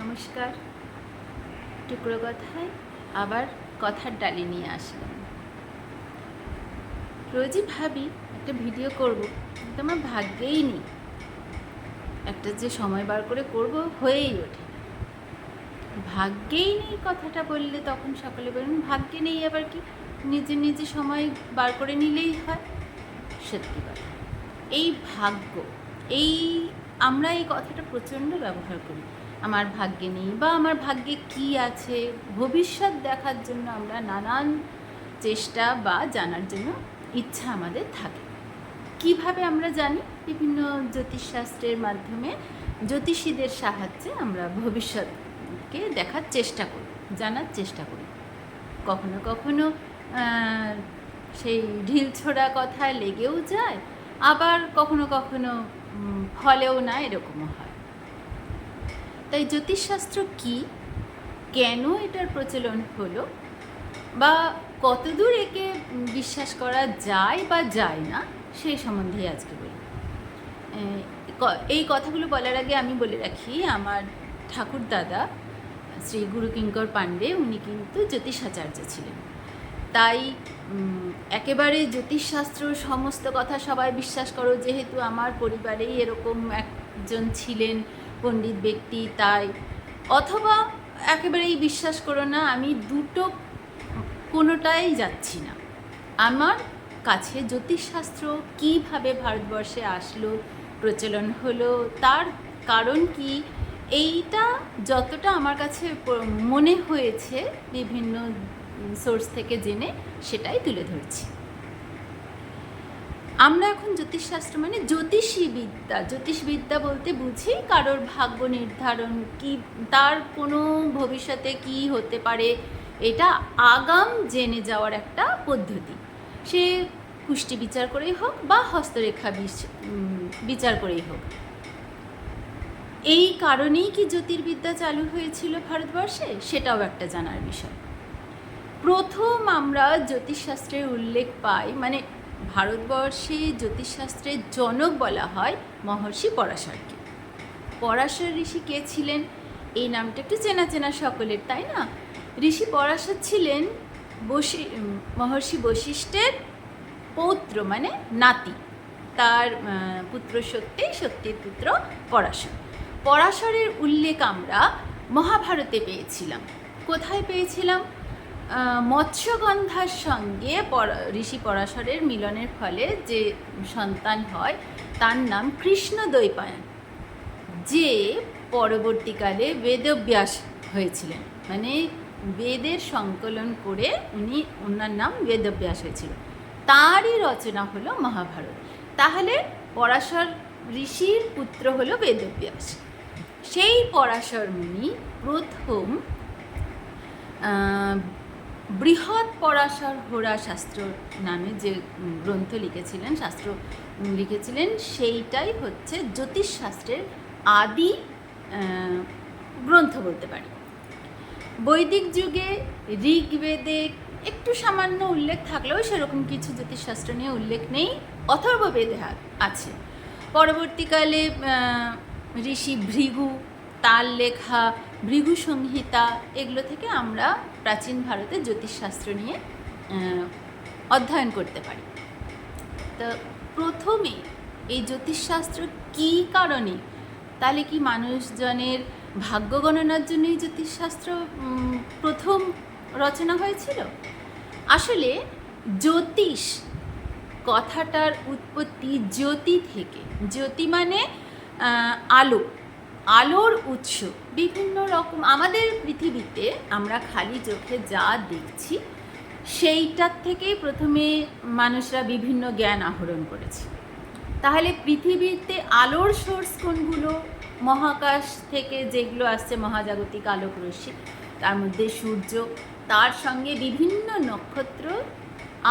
নমস্কার। টুকরো কথায় আবার কথার ডালি নিয়ে আসলাম। রোজই ভাবি একটা ভিডিও করব, কিন্তু আমার ভাগ্যেই নেই। একটা যে সময় বার করে করব হয়েই ওঠে না। ভাগ্যেই নেই কথাটা বললে তখন সকলে বলেন ভাগ্যে নেই আবার কি, নিজে নিজে সময় বার করে নিলেই হয়। সত্যি কথা, এই ভাগ্য, এই আমরা এই কথাটা প্রচণ্ড ব্যবহার করি। আমার ভাগ্যে নেই বা আমার ভাগ্যে কি আছে, ভবিষ্যৎ দেখার জন্য আমরা নানান চেষ্টা বা জানার জন্য ইচ্ছা আমাদের থাকে। কিভাবে আমরা জানি? বিভিন্ন জ্যোতিষশাস্ত্রের মাধ্যমে, জ্যোতিষীদের সাহায্যে আমরা ভবিষ্যৎকে দেখার চেষ্টা করি, জানার চেষ্টা করি। কখনো কখনো সেই ঢিল ছোড়া কথা লেগেও যায়, আবার কখনো কখনো ফলেও না, এরকমও হয়। তাই জ্যোতিষশাস্ত্র কি, কেন এটার প্রচলন হলো, বা কতদূর একে বিশ্বাস করা যায় বা যায় না, সেই সম্বন্ধে আজকে বলি। এই কথাগুলো বলার আগে আমি বলে রাখি, আমার ঠাকুর দাদা শ্রী গুরু কিঙ্কর পাণ্ডে, উনি কিন্তু জ্যোতিষাচার্য ছিলেন। তাই একেবারে জ্যোতিষশাস্ত্র সমস্ত কথা সবাই বিশ্বাস করো, যেহেতু আমার পরিবারেই এরকম একজন ছিলেন পণ্ডিত ব্যক্তি, তাই, অথবা একেবারেই বিশ্বাস করো না, আমি দুটো কোনোটাই যাচ্ছি না। আমার কাছে জ্যোতিষশাস্ত্র কীভাবে ভারতবর্ষে আসলো, প্রচলন হলো, তার কারণ কি, এইটা যতটা আমার কাছে মনে হয়েছে বিভিন্ন সোর্স থেকে জেনে, সেটাই তুলে ধরছি। আমরা এখন জ্যোতিষশাস্ত্র মানে জ্যোতিষবিদ্যা বলতে বুঝি কারোর ভাগ্য নির্ধারণ, কি তার কোনো ভবিষ্যতে কি হতে পারে, এটা আগাম জেনে যাওয়ার একটা পদ্ধতি। সে কুষ্টি বিচার করেই হোক বা হস্তরেখা বিচার করেই হোক। এই কারণেই কি জ্যোতির্বিদ্যা চালু হয়েছিল ভারতবর্ষে, সেটাও একটা জানার বিষয়। প্রথম আমরা জ্যোতিষশাস্ত্রের উল্লেখ পাই, মানে ভারতবর্ষে জ্যোতিষশাস্ত্রের জনক বলা হয় মহর্ষি পরাশরকে। পরাশর ঋষি কে ছিলেন? এই নামটা একটু চেনা চেনা সকলের, তাই না? ঋষি পরাশর ছিলেন মহর্ষি বশিষ্ঠের পৌত্র, মানে নাতি। তার পুত্র সত্যি, সত্যির পুত্র পরাশর। পরাশরের উল্লেখ আমরা মহাভারতে পেয়েছিলাম। কোথায় পেয়েছিলাম? মৎস্যগন্ধার সঙ্গে ঋষি পরাশরের মিলনের ফলে যে সন্তান হয়, তার নাম কৃষ্ণদ্বৈপায়ন, যে পরবর্তীকালে বেদব্যাস হয়েছিলেন। মানে বেদের সংকলন করে ওনার নাম বেদব্যাস হয়েছিল। তারই রচনা হলো মহাভারত। তাহলে পরাশর ঋষির পুত্র হলো বেদব্যাস। সেই পরাশর মুনি প্রথম বৃহৎ পরাশর হোরা শাস্ত্র নামে যে গ্রন্থ লিখেছিলেন, শাস্ত্র লিখেছিলেন, সেইটাই হচ্ছে জ্যোতিষশাস্ত্রের আদি গ্রন্থ বলতে পারি। বৈদিক যুগে ঋগ্বেদে একটু সামান্য উল্লেখ থাকলেও সেরকম কিছু জ্যোতিষশাস্ত্র নিয়ে উল্লেখ নেই। অথর্ববেদে আছে। পরবর্তীকালে ঋষি ভৃগু, তার লেখা ভৃগু সংহিতা, এগুলো থেকে আমরা প্রাচীন ভারতের জ্যোতিষশাস্ত্র নিয়ে অধ্যয়ন করতে পারি। তো প্রথমে এই জ্যোতিষশাস্ত্র কী কারণে, তাহলে কি মানুষজনের ভাগ্য গণনার জন্যই জ্যোতিষশাস্ত্র প্রথম রচনা হয়েছিল? আসলে জ্যোতিষ কথাটার উৎপত্তি জ্যোতি থেকে। জ্যোতি মানে আলো, আলোর উৎস। বিভিন্ন রকম আমাদের পৃথিবীতে আমরা খালি চোখে যা দেখছি, সেইটার থেকেই প্রথমে মানুষরা বিভিন্ন জ্ঞান আহরণ করেছে। তাহলে পৃথিবীতে আলোর সোর্স কোনগুলো? মহাকাশ থেকে যেগুলো আসছে, মহাজাগতিক আলোক রশ্মি, তার মধ্যে সূর্য, তার সঙ্গে বিভিন্ন নক্ষত্র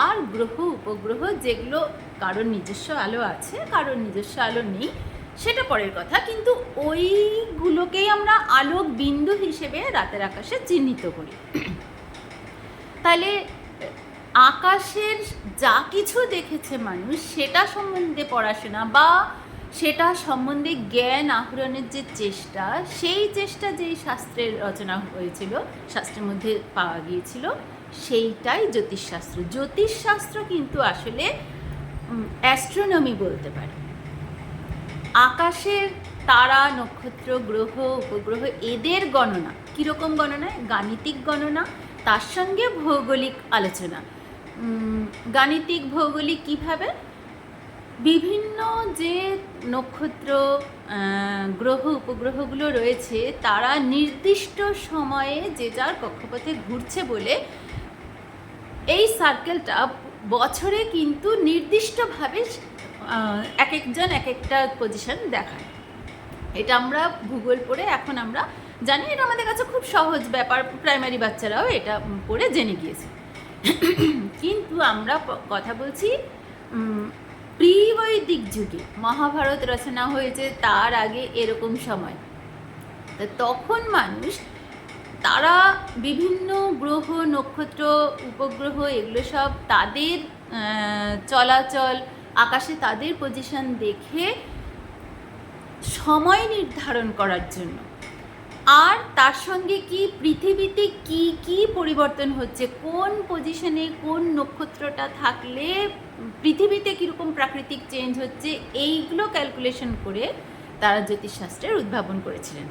আর গ্রহ উপগ্রহ, যেগুলো কারোর নিজস্ব আলো আছে, কারোর নিজস্ব আলো নেই, সেটা পরের কথা, কিন্তু ওইগুলোকেই আমরা আলোক বিন্দু হিসেবে রাতের আকাশে চিহ্নিত করি। তাহলে আকাশের যা কিছু দেখেছে মানুষ, সেটা সম্বন্ধে পড়াশোনা বা সেটা সম্বন্ধে জ্ঞান আহরণের যে চেষ্টা, সেই চেষ্টা যেই শাস্ত্রের রচনা হয়েছিল, শাস্ত্রের মধ্যে পাওয়া গিয়েছিল, সেইটাই জ্যোতিষশাস্ত্র। জ্যোতিষশাস্ত্র কিন্তু আসলে অ্যাস্ট্রোনমি বলতে পারে। আকাশের তারা, নক্ষত্র, গ্রহ, উপগ্রহ, এদের গণনা। কীরকম গণনা? গাণিতিক গণনা, তার সঙ্গে ভৌগোলিক আলোচনা। গাণিতিক ভৌগোলিক কীভাবে? বিভিন্ন যে নক্ষত্র, গ্রহ, উপগ্রহগুলো রয়েছে, তারা নির্দিষ্ট সময়ে যে যার কক্ষপথে ঘুরছে বলে এই সার্কেলটা বছরে কিন্তু নির্দিষ্টভাবে এক একজন এক একটা পজিশন দেখায়। এটা আমরা ভূগোল পড়ে এখন আমরা জানি, এটা আমাদের কাছে খুব সহজ ব্যাপার, প্রাইমারি বাচ্চারাও এটা পড়ে জেনে গিয়েছে। কিন্তু আমরা কথা বলছি প্রি-বৈদিক যুগে, মহাভারত রচনা হয়েছে তার আগে এরকম সময়। তখন মানুষ, তারা বিভিন্ন গ্রহ, নক্ষত্র, উপগ্রহ, এগুলো সব তাদের চলাচল, আকাশে তাদের পজিশন দেখে সময় নির্ধারণ করার জন্য, আর তার সঙ্গে কি পৃথিবীতে কি কি পরিবর্তন হচ্ছে, কোন পজিশনে কোন নক্ষত্রটা থাকলে পৃথিবীতে কীরকম প্রাকৃতিক চেঞ্জ হচ্ছে, এইগুলো ক্যালকুলেশন করে তারা জ্যোতিষশাস্ত্রের উদ্ভাবন করেছিলেন।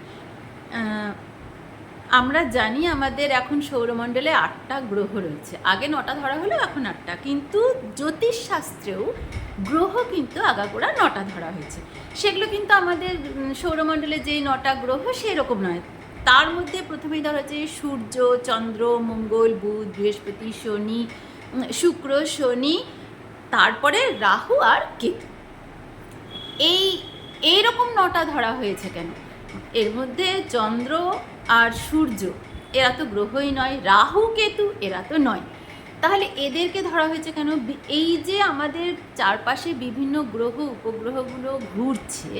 আমরা জানি আমাদের এখন সৌরমণ্ডলে 8টা গ্রহ রয়েছে। আগে 9টা ধরা হলো, এখন 8টা। কিন্তু জ্যোতিষশাস্ত্রেও গ্রহ কিন্তু আগাগোড়া 9টা ধরা হয়েছে। সেগুলো কিন্তু আমাদের সৌরমণ্ডলে যে 9টা গ্রহ সেরকম নয়। তার মধ্যে প্রথমেই ধরা হচ্ছে সূর্য, চন্দ্র, মঙ্গল, বুধ, বৃহস্পতি, শনি, শুক্র, শনি, তারপরে রাহু আর কেতু। এইরকম 9টা ধরা হয়েছে কেন? এর মধ্যে চন্দ্র আর সূর্য এরা তো গ্রহই নয়, রাহু কেতু এরা তো নয়। তাহলে এদেরকে ধরা হয়েছে কেন? এই যে আমাদের চারপাশে বিভিন্ন গ্রহ, উপগ্রহগুলো ঘুরছে,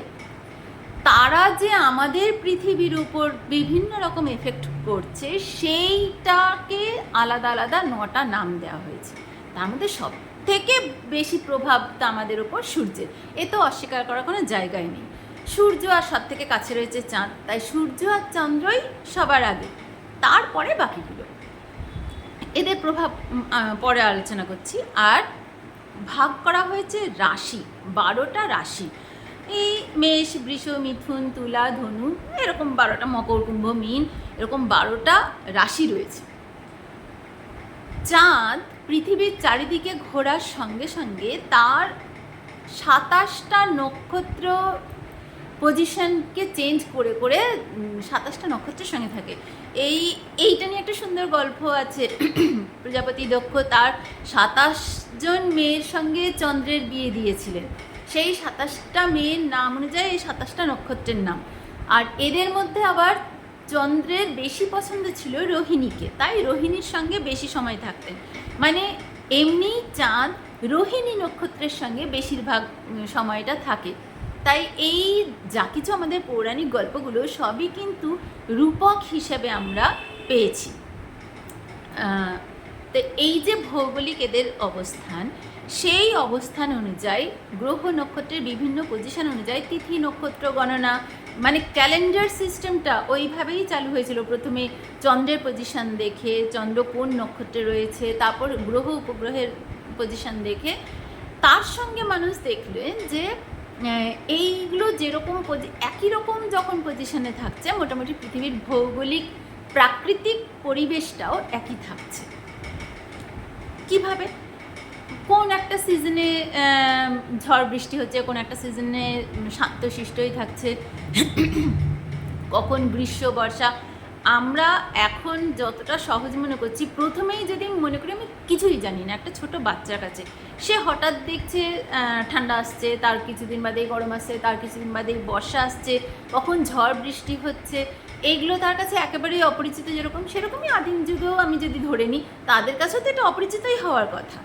তারা যে আমাদের পৃথিবীর উপর বিভিন্ন রকম এফেক্ট করছে, সেইটাকে আলাদা আলাদা 9টা নাম দেওয়া হয়েছে। তার মধ্যে সব থেকে বেশি প্রভাবটা আমাদের ওপর সূর্যের, এ তো অস্বীকার করার কোনো জায়গায় নেই। সূর্য আর সব থেকে কাছে রয়েছে চাঁদ, তাই সূর্য আর চন্দ্রই সবার আগে, তারপরে বাকিগুলো। এদের প্রভাব পরে আলোচনা করছি। আর ভাগ করা হয়েছে রাশি, 12টা রাশি। এই মেষ, বৃষ, মিথুন, তুলা, ধনু, এরকম 12টা, মকর, কুম্ভ, মীন, এরকম 12টা রাশি রয়েছে। চাঁদ পৃথিবীর চারিদিকে ঘোরার সঙ্গে সঙ্গে তার 27টা নক্ষত্র পজিশনকে চেঞ্জ করে করে 27টা নক্ষত্রের সঙ্গে থাকে। এইটা নিয়ে একটা সুন্দর গল্প আছে। প্রজাপতি দক্ষ তার 27 জন মেয়ের সঙ্গে চন্দ্রের বিয়ে দিয়েছিলেন। সেই 27টা মেয়ের নাম অনুযায়ী এই 27টা নক্ষত্রের নাম। আর এদের মধ্যে আবার চন্দ্রের বেশি পছন্দ ছিল রোহিণীকে, তাই রোহিণীর সঙ্গে বেশি সময় থাকতেন। মানে এমনি চাঁদ রোহিণী নক্ষত্রের সঙ্গে বেশিরভাগ সময়টা থাকে। তাই এই যা কিছু আমাদের পৌরাণিক গল্পগুলো সবই কিন্তু রূপক হিসেবে আমরা পেয়েছি। তো এই যে ভৌগোলিক এদের অবস্থান, সেই অবস্থান অনুযায়ী গ্রহ নক্ষত্রের বিভিন্ন পজিশন অনুযায়ী তিথি নক্ষত্র গণনা, মানে ক্যালেন্ডার সিস্টেমটা ওইভাবেই চালু হয়েছিল। প্রথমে চন্দ্রের পজিশন দেখে, চন্দ্র কোন নক্ষত্রে রয়েছে, তারপর গ্রহ উপগ্রহের পজিশন দেখে, তার সঙ্গে মানুষ দেখলেন যে এইগুলো যেরকম একই রকম যখন পজিশনে থাকছে, মোটামুটি পৃথিবীর ভৌগোলিক প্রাকৃতিক পরিবেশটাও একই থাকছে। কিভাবে? কোন একটা সিজনে ঝড় বৃষ্টি হচ্ছে, কোন একটা সিজনে শান্তশিষ্টই থাকছে, কখন গ্রীষ্ম, বর্ষা। আমরা এখন যতটা সহজ মনে করছি, প্রথমেই যদি মনে করি আমি কিছুই জানি না, একটা ছোট বাচ্চার কাছে সে হঠাৎ দেখছে ঠান্ডা আসছে, তার কিছুদিন বাদেই গরম আসছে, তার কিছুদিন বাদেই বর্ষা আসছে, কখন ঝড় বৃষ্টি হচ্ছে, এইগুলো তার কাছে একেবারেই অপরিচিত। যেরকম সেরকমই আদিম যুগেও আমি যদি ধরে নিই, তাদের কাছেও তো এটা অপরিচিতই হওয়ার কথা।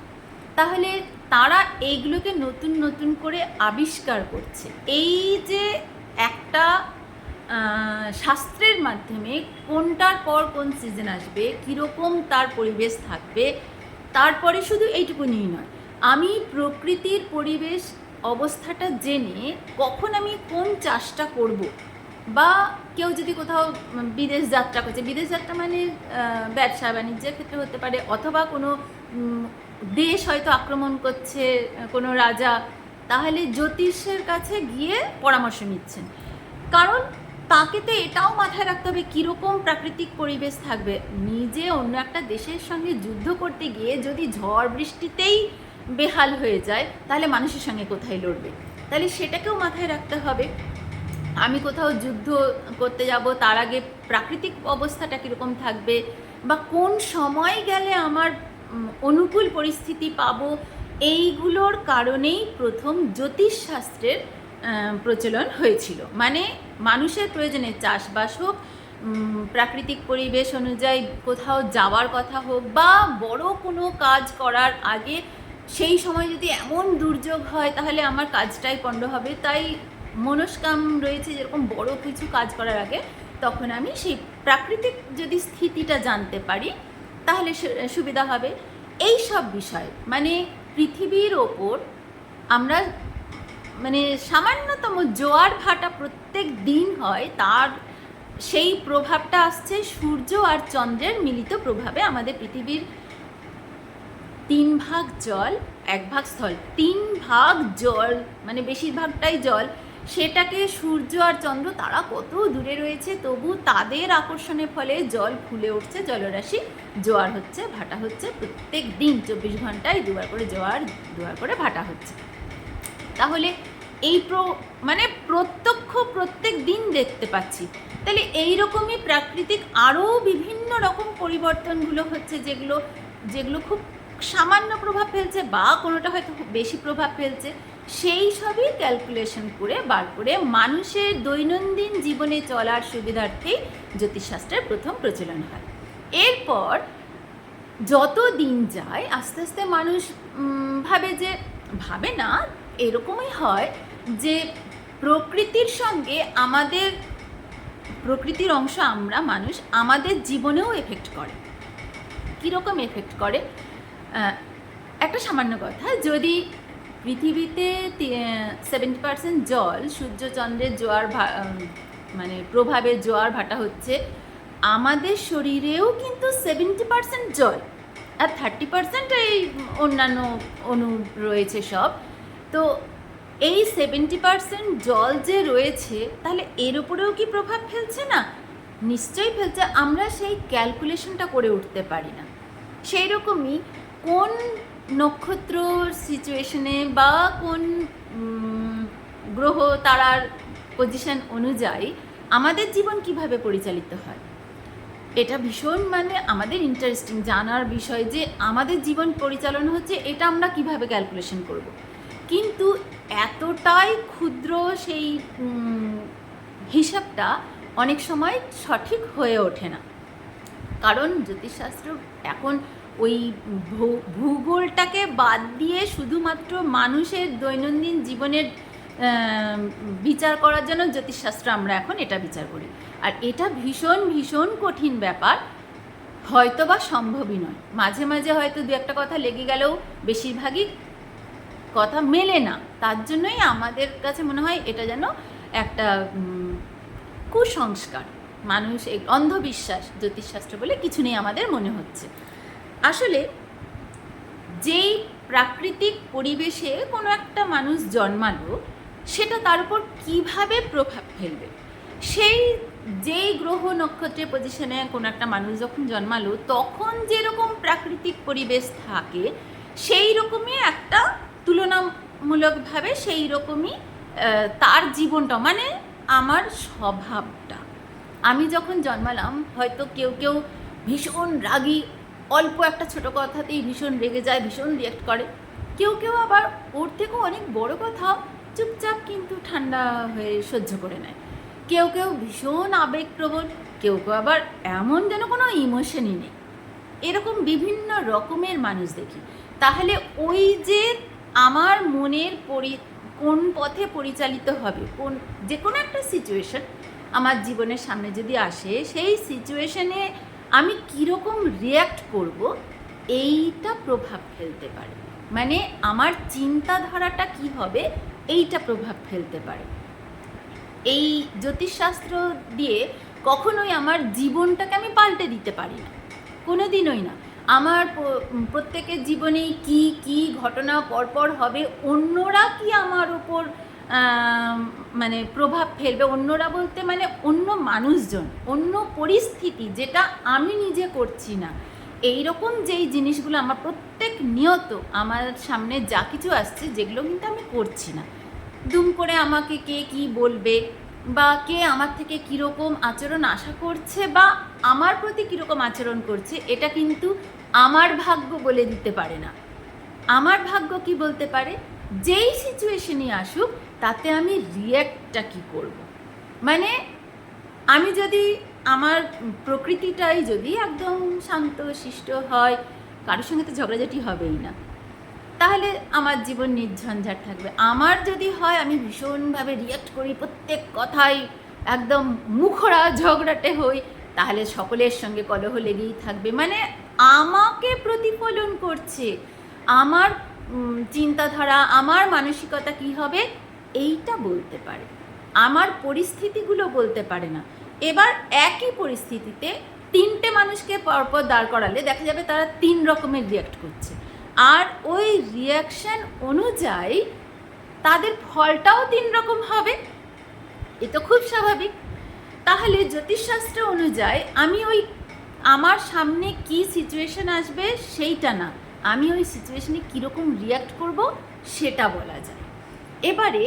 তাহলে তারা এইগুলোকে নতুন নতুন করে আবিষ্কার করছে। এই যে একটা শাস্ত্রের মাধ্যমে কোনটার পর কোন সিজন আসবে, কীরকম তার পরিবেশ থাকবে, তারপরে শুধু এইটুকুনি নয়, আমি প্রকৃতির পরিবেশ অবস্থাটা জেনে কখন আমি কোন চাষটা করব, বা কেউ যদি কোথাও বিদেশ যাত্রা করছে, বিদেশ যাত্রা মানে ব্যবসা বাণিজ্যের ক্ষেত্রে হতে পারে, অথবা কোনো দেশ হয়তো আক্রমণ করছে কোনো রাজা, তাহলে জ্যোতিষের কাছে গিয়ে পরামর্শ নিচ্ছেন। কারণ তাকে তো এটাও মাথায় রাখতে হবে কীরকম প্রাকৃতিক পরিবেশ থাকবে। নিজে অন্য একটা দেশের সঙ্গে যুদ্ধ করতে গিয়ে যদি ঝড় বৃষ্টিতেই বেহাল হয়ে যায়, তাহলে মানুষের সঙ্গে কোথায় লড়বে? তাহলে সেটাকেও মাথায় রাখতে হবে। আমি কোথাও যুদ্ধ করতে যাব, তার আগে প্রাকৃতিক অবস্থাটা কীরকম থাকবে, বা কোন সময় গেলে আমার অনুকূল পরিস্থিতি পাবো, এইগুলোর কারণেই প্রথম জ্যোতিষশাস্ত্রের প্রচলন হয়েছিল। মানে মানুষের প্রয়োজনে চাষবাস হোক, প্রাকৃতিক পরিবেশ অনুযায়ী কোথাও যাওয়ার কথা হোক, বা বড় কোনো কাজ করার আগে সেই সময় যদি এমন দুর্যোগ হয় তাহলে আমার কাজটাই পণ্ড হবে। তাই মনস্কাম রয়েছে যেরকম বড় কিছু কাজ করার আগে, তখন আমি সেই প্রাকৃতিক যদি স্থিতিটা জানতে পারি তাহলে সুবিধা হবে। এই সব বিষয় মানে পৃথিবীর ওপর আমরা মানে সামান্যতম জোয়ার ভাটা প্রত্যেক দিন হয়, তার সেই প্রভাবটা আসছে সূর্য আর চন্দ্রের মিলিত প্রভাবে। আমাদের পৃথিবীর 3 ভাগ জল 1 ভাগ স্থল, 3 ভাগ জল মানে বেশিরভাগটাই জল, সেটাকে সূর্য আর চন্দ্র তারা কত দূরে রয়েছে, তবু তাদের আকর্ষণের ফলে জল ফুলে উঠছে, জলরাশি জোয়ার হচ্ছে, ভাটা হচ্ছে। প্রত্যেক দিন 24 ঘন্টায় 2বার করে জোয়ার 2বার করে ভাটা হচ্ছে। তাহলে এই মানে প্রত্যক্ষ প্রত্যেক দিন দেখতে পাচ্ছি। তাহলে এই রকমই প্রাকৃতিক আরও বিভিন্ন রকম পরিবর্তনগুলো হচ্ছে, যেগুলো খুব সামান্য প্রভাব ফেলছে, বা কোনোটা হয়তো খুব বেশি প্রভাব ফেলছে। সেই সবই ক্যালকুলেশন করে বার করে মানুষের দৈনন্দিন জীবনে চলার সুবিধার্থেই জ্যোতিষশাস্ত্রের প্রথম প্রচলন হয়। এরপর যত দিন যায় আস্তে আস্তে মানুষ ভাবে না, এরকমই হয় যে প্রকৃতির সঙ্গে আমাদের, প্রকৃতির অংশ আমরা মানুষ, আমাদের জীবনেও এফেক্ট করে। কীরকম এফেক্ট করে? একটা সামান্য কথা, যদি পৃথিবীতে 70% জল, সূর্যচন্দ্রের জোয়ার মানে প্রভাবে জোয়ার ভাটা হচ্ছে, আমাদের শরীরেও কিন্তু 70% জল আর 30% এই অন্যান্য অণু রয়েছে সব। তো এই 70% জল যে রয়েছে, তাহলে এর উপরেও কি প্রভাব ফেলছে না? নিশ্চয়ই ফেলছে। আমরা সেই ক্যালকুলেশনটা করে উঠতে পারি না। সেই রকমই কোন নক্ষত্র সিচুয়েশনে বা কোন গ্রহ তারার পজিশন অনুযায়ী আমাদের জীবন কিভাবে পরিচালিত হয়, এটা ভীষণ মানে আমাদের ইন্টারেস্টিং জানার বিষয়, যে আমাদের জীবন পরিচালনা হচ্ছে এটা আমরা কিভাবে ক্যালকুলেশন করব। কিন্তু এতটাই ক্ষুদ্র সেই হিসাবটা অনেক সময় সঠিক হয়ে ওঠে না। কারণ জ্যোতিষশাস্ত্র এখন ওই ভূগোলটাকে বাদ দিয়ে শুধুমাত্র মানুষের দৈনন্দিন জীবনের বিচার করার জন্য জ্যোতিষশাস্ত্র আমরা এখন এটা বিচার করি। আর এটা ভীষণ ভীষণ কঠিন ব্যাপার, হয়তো বা সম্ভবই নয়। মাঝে মাঝে হয়তো দু একটা কথা লেগে গেলেও বেশিরভাগই কথা মেলে না। তার জন্যই আমাদের কাছে মনে হয় এটা যেন একটা কুসংস্কার, মানুষ এই অন্ধবিশ্বাস, জ্যোতিষশাস্ত্র বলে কিছু নেই আমাদের মনে হচ্ছে। আসলে যেই প্রাকৃতিক পরিবেশে কোনো একটা মানুষ জন্মালো, সেটা তার উপর কীভাবে প্রভাব ফেলবে, সেই যেই গ্রহ নক্ষত্রের পজিশনে কোনো একটা মানুষ যখন জন্মালো, তখন যেরকম প্রাকৃতিক পরিবেশ থাকে সেই রকমই একটা তুলনামূলকভাবে সেই রকমই তার জীবনটা, মানে আমার স্বভাবটা। আমি যখন জন্মালাম, হয়তো কেউ কেউ ভীষণ রাগী, অল্প একটা ছোটো কথাতেই ভীষণ রেগে যায়, ভীষণ রিঅ্যাক্ট করে। কেউ কেউ আবার ওর থেকেও অনেক বড় কথা চুপচাপ কিন্তু ঠান্ডা হয়ে সহ্য করে নেয়। কেউ কেউ ভীষণ আবেগপ্রবণ, কেউ কেউ আবার এমন যেন কোনো ইমোশনই নেই। এরকম বিভিন্ন রকমের মানুষ দেখি। তাহলে ওই যে আমার মনের কোন পথে পরিচালিত হবে, যে কোনো একটা সিচুয়েশন আমার জীবনের সামনে যদি আসে, সেই সিচুয়েশনে আমি কীরকম রিয়্যাক্ট করব, এইটা প্রভাব ফেলতে পারে। মানে আমার চিন্তাধারাটা কি হবে এইটা প্রভাব ফেলতে পারে। এই জ্যোতিষশাস্ত্র দিয়ে কখনোই আমার জীবনটাকে আমি পাল্টে দিতে পারি না, কোনো দিনই না। আমার প্রত্যেকের জীবনেই কি কি ঘটনা পরপর হবে, অন্যরা কি আমার উপর মানে প্রভাব ফেলবে, অন্যরা বলতে মানে অন্য মানুষজন, অন্য পরিস্থিতি যেটা আমি নিজে করছি না, এই রকম যেই জিনিসগুলো আমার প্রত্যেক নিয়ত আমার সামনে যা কিছু আসছে, যেগুলো কিন্তু আমি করছি না, দুম করে আমাকে কে কি বলবে বা কে আমার থেকে কীরকম আচরণ আশা করছে বা আমার প্রতি কীরকম আচরণ করছে, এটা কিন্তু আমার ভাগ্য বলে দিতে পারে না। আমার ভাগ্য কি বলতে পারে, যেই সিচুয়েশনই আসুক তাতে আমি রিয়্যাক্টটা কী করব। মানে আমি যদি আমার প্রকৃতিটাই যদি একদম শান্ত শিষ্ট হয়, কারোর সঙ্গে তো ঝগড়াঝাটি হবেই না, তাহলে আমার জীবন নির্ঝঞ্ঝাট থাকবে। আমার যদি হয় আমি ভীষণভাবে রিয়্যাক্ট করি, প্রত্যেক কথাই একদম মুখরা ঝগড়াটে হই, তাহলে সকলের সঙ্গে কলহ লেগেই থাকবে। মানে আমাকে প্রতিফলন করছে, আমার চিন্তাধারা, আমার মানসিকতা কি হবে এইটা বলতে পারে, আমার পরিস্থিতিগুলো বলতে পারে না। এবার একই পরিস্থিতিতে তিনটে মানুষকে পরপর দাঁড় করালে দেখা যাবে তারা তিন রকমের রিয়্যাক্ট করছে, আর ওই রিয়াকশান অনুযায়ী তাদের ফলটাও তিন রকম হবে। এ তো খুব স্বাভাবিক। তাহলে জ্যোতিষশাস্ত্র অনুযায়ী আমি ওই আমার সামনে কি সিচুয়েশন আসবে সেইটা না, আমি ওই সিচুয়েশনে কীরকম রিয়াক্ট করব সেটা বলা যায়। এবারে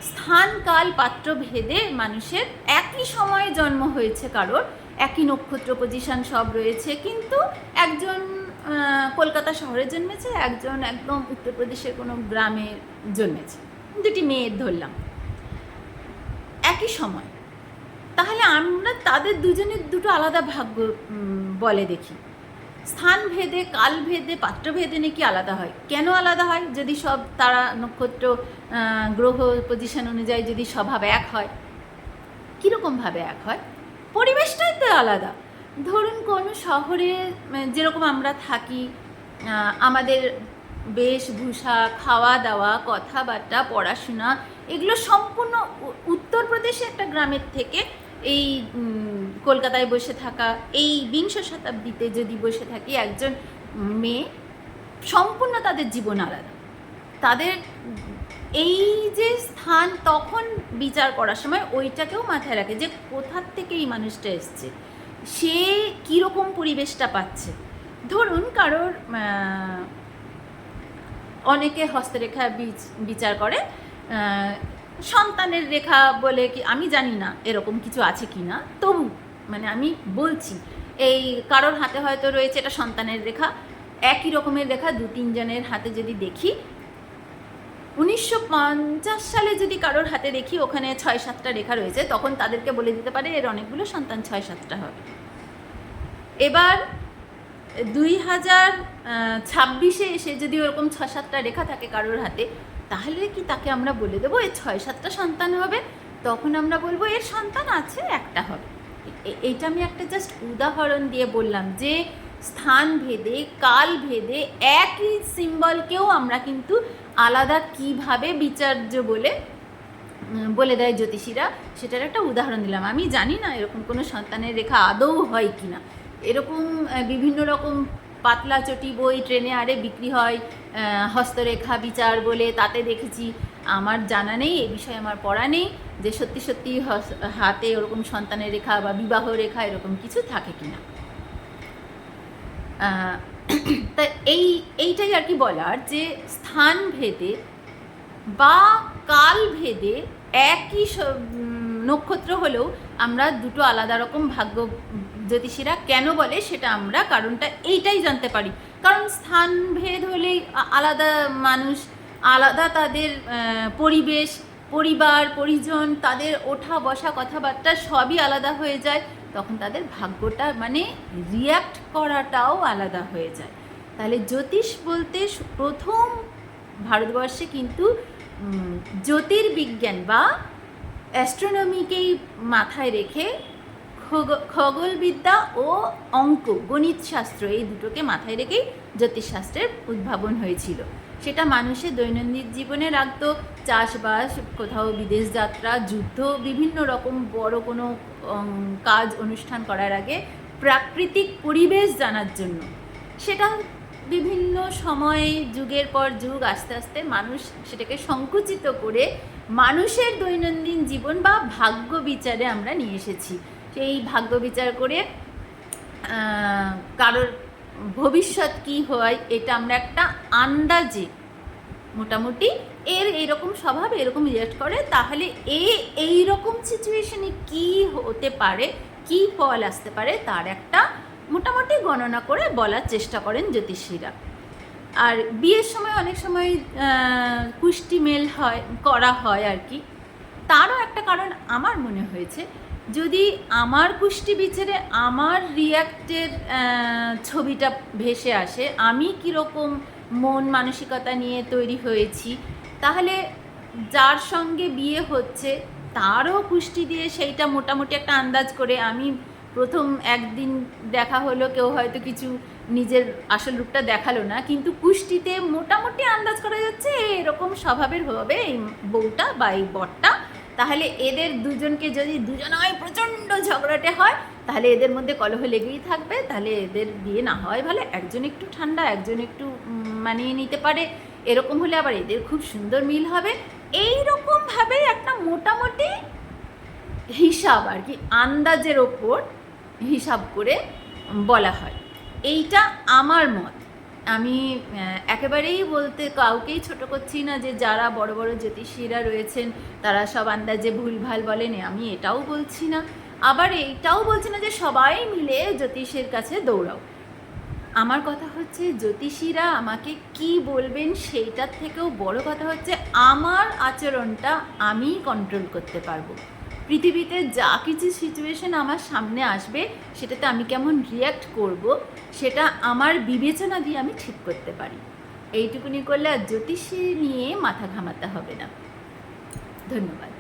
স্থান কাল পাত্র ভেদে মানুষের একই সময়ে জন্ম হয়েছে, কারোর একই নক্ষত্র পজিশন সব রয়েছে, কিন্তু একজন কলকাতা শহরে জন্মেছে, একজন একদম উত্তরপ্রদেশের কোনো গ্রামে জন্মেছে, দুটি মেয়ের ধরলাম একই সময়। তাহলে আমরা তাদের দুজনের দুটো আলাদা ভাগ্য বলে দেখি। স্থান ভেদে, কাল ভেদে, পাত্র ভেদে নাকি আলাদা হয়। কেন আলাদা হয়? যদি সব তারা নক্ষত্র গ্রহ পজিশন অনুযায়ী যদি স্বভাব এক হয়, কীরকমভাবে এক হয়? পরিবেশটাই তো আলাদা। ধরুন কোনো শহরে যেরকম আমরা থাকি, আমাদের বেশভূষা, খাওয়া দাওয়া, কথাবার্তা, পড়াশোনা, এগুলো সম্পূর্ণ উত্তরপ্রদেশে একটা গ্রামের থেকে এই কলকাতায় বসে থাকা, এই বিংশ শতাব্দীতে যদি বসে থাকি একজন মেয়ে, সম্পূর্ণ তাদের জীবন আলাদা। তাদের এই যে স্থান তখন বিচার করার সময় ওইটাকেও মাথায় রাখে যে কোথার থেকে এই মানুষটা এসছে, সে কীরকম পরিবেশটা পাচ্ছে। ধরুন কারোর অনেকে হস্তরেখা বিচার করে, সন্তানের রেখা বলে কি আমি জানি না এরকম কিছু আছে কি না, তবু মানে আমি বলছি এই কারোর হাতে হয়তো রয়েছে এটা সন্তানের রেখা, একই রকমের রেখা দু তিনজনের হাতে যদি দেখি, 1950 সালে যদি কারোর হাতে দেখি ওখানে 6-7টা রেখা রয়েছে, তখন তাদেরকে বলে দিতে পারে এর অনেকগুলো সন্তান, 6-7টা হবে। এবার 2026-এ এসে যদি ওরকম 6-7টা রেখা থাকে কারোর হাতে, তাহলে কি তাকে আমরা বলে দেবো এর 6-7টা সন্তান হবে? তখন আমরা বলবো এর সন্তান আছে, একটা হবে। এইটা আমি একটা জাস্ট উদাহরণ দিয়ে বললাম যে স্থান ভেদে, কাল ভেদে একই সিম্বলকেও আমরা কিন্তু আলাদা কিভাবে বিচার্য বলে দেয় জ্যোতিষীরা, সেটার একটা উদাহরণ দিলাম। আমি জানি না এরকম কোনো সন্তানের রেখা আদৌ হয় কি না। এরকম বিভিন্ন রকম পাতলা চটি বই ট্রেনে আরে বিক্রি হয়, হস্তরেখা বিচার বলে, তাতে দেখেছি। আমার জানা নেই, এ বিষয়ে আমার পড়া নেই যে সত্যি সত্যি হাতে ওরকম সন্তানের রেখা বা বিবাহ রেখা এরকম কিছু থাকে কি না। তা এইটাই আর কি বলার, যে স্থান ভেদে বা কাল ভেদে একই নক্ষত্র হলেও আমরা দুটো আলাদা রকম ভাগ্য জ্যোতিষীরা কেন বলে সেটা আমরা কারণটা এইটাই জানতে পারি। কারণ স্থান ভেদ হলেই আলাদা মানুষ, আলাদা তাদের পরিবেশ, পরিবার পরিজন, তাদের ওঠা বসা কথাবার্তা সবই আলাদা হয়ে যায়, তখন তাদের ভাগ্যটা মানে রিয়্যাক্ট করাটাও আলাদা হয়ে যায়। তাহলে জ্যোতিষ বলতে প্রথম ভারতবর্ষে কিন্তু জ্যোতির্বিজ্ঞান বা অ্যাস্ট্রোনমিকেই মাথায় রেখে খগোলবিদ্যা ও অঙ্ক গণিত শাস্ত্র এই দুটোকে মাথায় রেখেই জ্যোতিষশাস্ত্রের উদ্ভাবন হয়েছিল। সেটা মানুষের দৈনন্দিন জীবনে রাখতো চাষবাস, কোথাও বিদেশ যাত্রা, যুদ্ধ, বিভিন্ন রকম বড় কোনো কাজ অনুষ্ঠান করার আগে প্রাকৃতিক পরিবেশ জানার জন্য। সেটা বিভিন্ন সময়ে যুগের পর যুগ আস্তে আস্তে মানুষ সেটাকে সংকুচিত করে মানুষের দৈনন্দিন জীবন বা ভাগ্য বিচারে আমরা নিয়ে এসেছি। সেই ভাগ্য বিচার করে কারোর ভবিষ্যৎ কি হয় এটা আমরা একটা আন্দাজে মোটামুটি এইরকম স্বভাব, এরকম রিয়াক্ট করে, তাহলে এইরকম সিচুয়েশনে কি হতে পারে, কি ফল আসতে পারে তার একটা মোটামুটি গণনা করে বলার চেষ্টা করেন জ্যোতিষীরা। আর বিয়ের সময় অনেক সময় কুষ্টি মেল করা হয় আর কি। তারও একটা কারণ আমার মনে হয়েছে, যদি আমার কুষ্টি বিচারে আমার রিয়াক্টের ছবিটা ভেসে আসে, আমি কীরকম মন মানসিকতা নিয়ে তৈরি হয়েছি, তাহলে যার সঙ্গে বিয়ে হচ্ছে তারও কুষ্টি দিয়ে সেইটা মোটামুটি একটা আন্দাজ করে, আমি প্রথম একদিন দেখা হলো, কেউ হয়তো কিছু নিজের আসল রূপটা দেখালো না, কিন্তু কুষ্টিতে মোটামুটি আন্দাজ করা যাচ্ছে এরকম স্বভাবের হবে এই বউটা বা এই বরটা, তাহলে এদের দুজনকে যদি দুজনায় প্রচণ্ড ঝগড়াটে হয় তাহলে এদের মধ্যে কলহ লেগেই থাকবে, তাহলে এদের বিয়ে না হয় ভালো, একজন একটু ঠান্ডা একজন একটু মানিয়ে নিতে পারে, এরকম হলে আবার এদের খুব সুন্দর মিল হবে। এইরকমভাবে একটা মোটামুটি হিসাব আর কি, আন্দাজের ওপর হিসাব করে বলা হয়। এইটা আমার মত। আমি একেবারেই বলতে কাউকেই ছোট করছি না যে যারা বড় বড় জ্যোতিষীরা রয়েছেন তারা সব আন্দাজে ভুলভাল বলেন, আমি এটাও বলছি না, আবার এইটাও বলছি না যে সবাই মিলে জ্যোতিষের কাছে দৌড়াও। আমার কথা হচ্ছে জ্যোতিষীরা আমাকে কি বলবেন সেইটার থেকেও বড় কথা হচ্ছে আমার আচরণটা আমি কন্ট্রোল করতে পারবো। পৃথিবীতে যা কিছু সিচুয়েশন আমার সামনে আসবে সেটাতে আমি কেমন রিয়্যাক্ট করব সেটা আমার বিবেচনা দিয়ে আমি ঠিক করতে পারি। এইটুকুনি করলে আর জ্যোতিষী নিয়ে মাথা ঘামাতে হবে না। ধন্যবাদ।